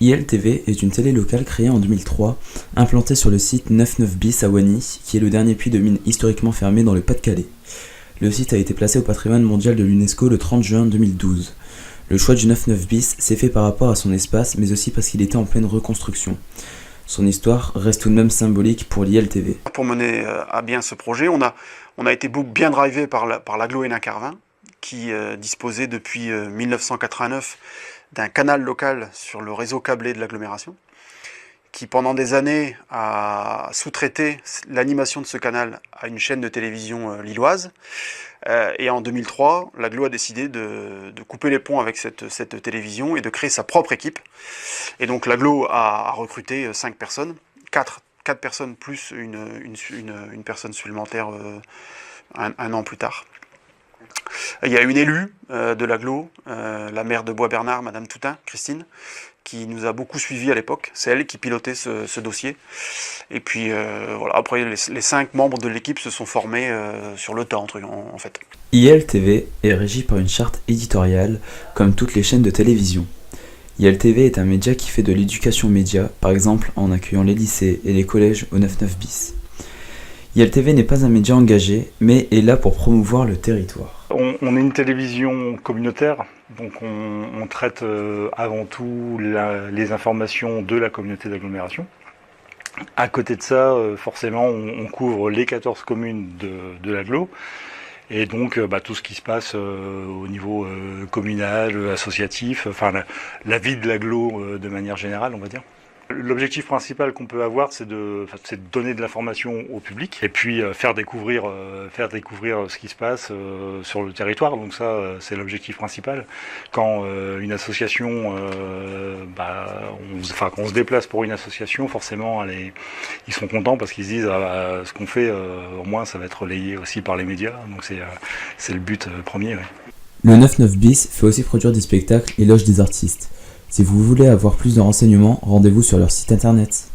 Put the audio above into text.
ILTV est une télé locale créée en 2003, implantée sur le site 99 bis à Wany, qui est le dernier puits de mine historiquement fermé dans le Pas-de-Calais. Le site a été placé au patrimoine mondial de l'UNESCO le 30 juin 2012. Le choix du 99 bis s'est fait par rapport à son espace, mais aussi parce qu'il était en pleine reconstruction. Son histoire reste tout de même symbolique pour l'ILTV. Pour mener à bien ce projet, on a été bien drivé par l'agglo Hénin-Carvin, qui disposait depuis 1989 d'un canal local sur le réseau câblé de l'agglomération, qui pendant des années a sous-traité l'animation de ce canal à une chaîne de télévision lilloise. Et en 2003, l'agglo a décidé de couper les ponts avec cette télévision et de créer sa propre équipe. Et donc l'agglo a recruté 5 personnes, 4 personnes plus une personne supplémentaire un an plus tard. Il y a une élue de l'agglo, la maire de Bois-Bernard, Madame Toutain, Christine, qui nous a beaucoup suivis à l'époque. C'est elle qui pilotait ce dossier. Et puis voilà, après les 5 membres de l'équipe se sont formés sur le temps en fait. ILTV est régi par une charte éditoriale, comme toutes les chaînes de télévision. ILTV est un média qui fait de l'éducation média, par exemple en accueillant les lycées et les collèges au 99 bis. ILTV n'est pas un média engagé, mais est là pour promouvoir le territoire. On est une télévision communautaire, donc on traite avant tout les informations de la communauté d'agglomération. À côté de ça, forcément, on couvre les 14 communes de l'agglo, et donc tout ce qui se passe au niveau communal, associatif, enfin la vie de l'agglo de manière générale, on va dire. L'objectif principal qu'on peut avoir, c'est de donner de l'information au public et puis faire découvrir ce qui se passe sur le territoire. Donc ça, c'est l'objectif principal. Quand une association, quand on se déplace pour une association, forcément, ils sont contents parce qu'ils se disent ce qu'on fait, au moins, ça va être relayé aussi par les médias. Donc c'est le but premier. Ouais. Le 99 bis fait aussi produire des spectacles et loge des artistes. Si vous voulez avoir plus de renseignements, rendez-vous sur leur site internet.